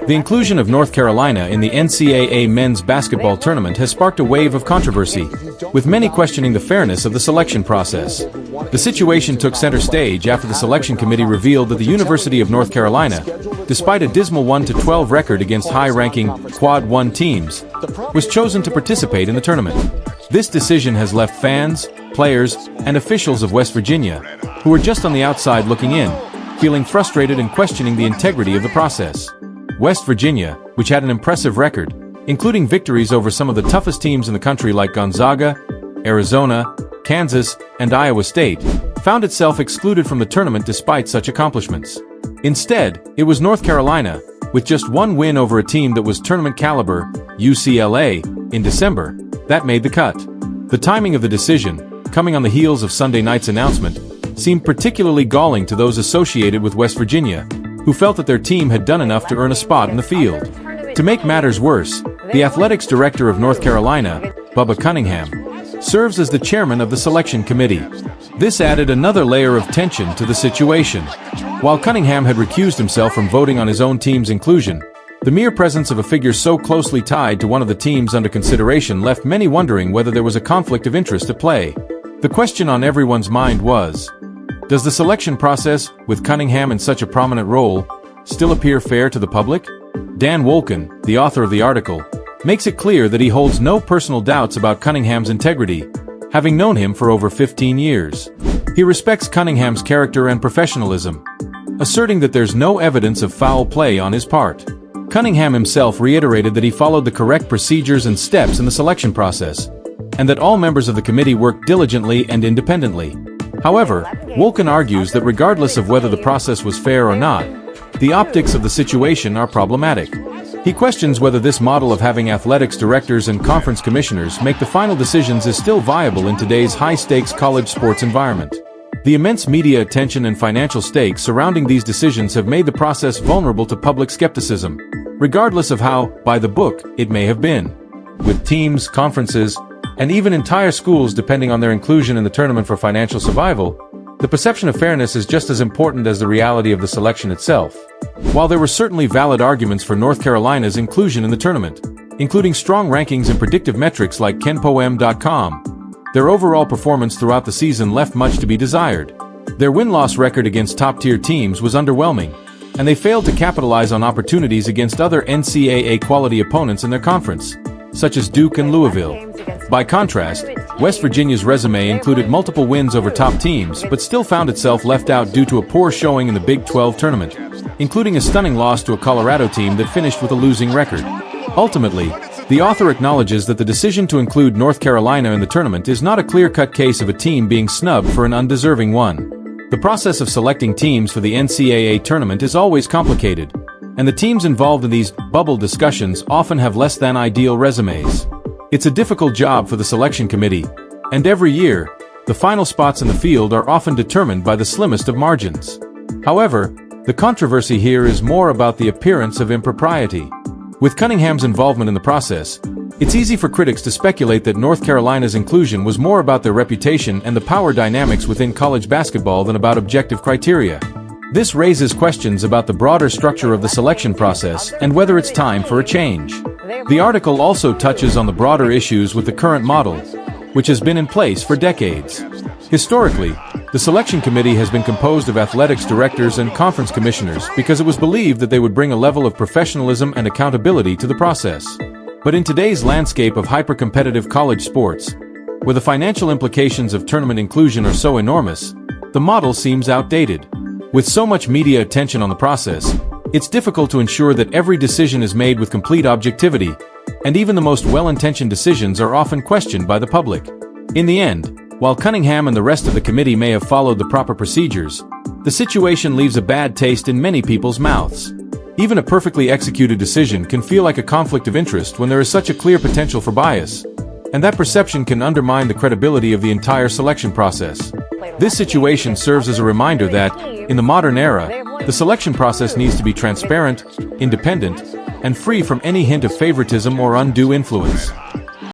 The inclusion of North Carolina in the NCAA men's basketball tournament has sparked a wave of controversy, with many questioning the fairness of the selection process. The situation took center stage after the selection committee revealed that the University of North Carolina, despite a dismal 1-12 record against high-ranking Quad 1 teams, was chosen to participate in the tournament. This decision has left fans, players, and officials of West Virginia, who were just on the outside looking in, feeling frustrated and questioning the integrity of the process. West Virginia, which had an impressive record, including victories over some of the toughest teams in the country like Gonzaga, Arizona, Kansas, and Iowa State, found itself excluded from the tournament despite such accomplishments. Instead, it was North Carolina, with just one win over a team that was tournament caliber, UCLA, in December, that made the cut. The timing of the decision, coming on the heels of Sunday night's announcement, seemed particularly galling to those associated with West Virginia, who felt that their team had done enough to earn a spot in the field. To make matters worse, the athletics director of North Carolina, Bubba Cunningham, serves as the chairman of the selection committee. This added another layer of tension to the situation. While Cunningham had recused himself from voting on his own team's inclusion, the mere presence of a figure so closely tied to one of the teams under consideration left many wondering whether there was a conflict of interest at play. The question on everyone's mind was, does the selection process, with Cunningham in such a prominent role, still appear fair to the public? Dan Wolken, the author of the article, makes it clear that he holds no personal doubts about Cunningham's integrity, having known him for over 15 years. He respects Cunningham's character and professionalism, asserting that there's no evidence of foul play on his part. Cunningham himself reiterated that he followed the correct procedures and steps in the selection process, and that all members of the committee worked diligently and independently. However, Wolken argues that regardless of whether the process was fair or not, the optics of the situation are problematic. He questions whether this model of having athletics directors and conference commissioners make the final decisions is still viable in today's high-stakes college sports environment. The immense media attention and financial stakes surrounding these decisions have made the process vulnerable to public skepticism, regardless of how, by the book, it may have been. With teams, conferences, and even entire schools depending on their inclusion in the tournament for financial survival, the perception of fairness is just as important as the reality of the selection itself. While there were certainly valid arguments for North Carolina's inclusion in the tournament, including strong rankings and predictive metrics like KenPoem.com, their overall performance throughout the season left much to be desired. Their win-loss record against top-tier teams was underwhelming, and they failed to capitalize on opportunities against other NCAA quality opponents in their conference, such as Duke and Louisville. By contrast, West Virginia's resume included multiple wins over top teams but still found itself left out due to a poor showing in the Big 12 tournament, including a stunning loss to a Colorado team that finished with a losing record. Ultimately, the author acknowledges that the decision to include North Carolina in the tournament is not a clear-cut case of a team being snubbed for an undeserving one. The process of selecting teams for the NCAA tournament is always complicated, and the teams involved in these bubble discussions often have less than ideal resumes. It's a difficult job for the selection committee, and every year, the final spots in the field are often determined by the slimmest of margins. However, the controversy here is more about the appearance of impropriety. With Cunningham's involvement in the process, it's easy for critics to speculate that North Carolina's inclusion was more about their reputation and the power dynamics within college basketball than about objective criteria. This raises questions about the broader structure of the selection process and whether it's time for a change. The article also touches on the broader issues with the current model, which has been in place for decades. Historically, the selection committee has been composed of athletics directors and conference commissioners because it was believed that they would bring a level of professionalism and accountability to the process. But in today's landscape of hyper-competitive college sports, where the financial implications of tournament inclusion are so enormous, the model seems outdated. With so much media attention on the process, it's difficult to ensure that every decision is made with complete objectivity, and even the most well-intentioned decisions are often questioned by the public. In the end, while Cunningham and the rest of the committee may have followed the proper procedures, the situation leaves a bad taste in many people's mouths. Even a perfectly executed decision can feel like a conflict of interest when there is such a clear potential for bias, and that perception can undermine the credibility of the entire selection process. This situation serves as a reminder that, in the modern era, the selection process needs to be transparent, independent, and free from any hint of favoritism or undue influence.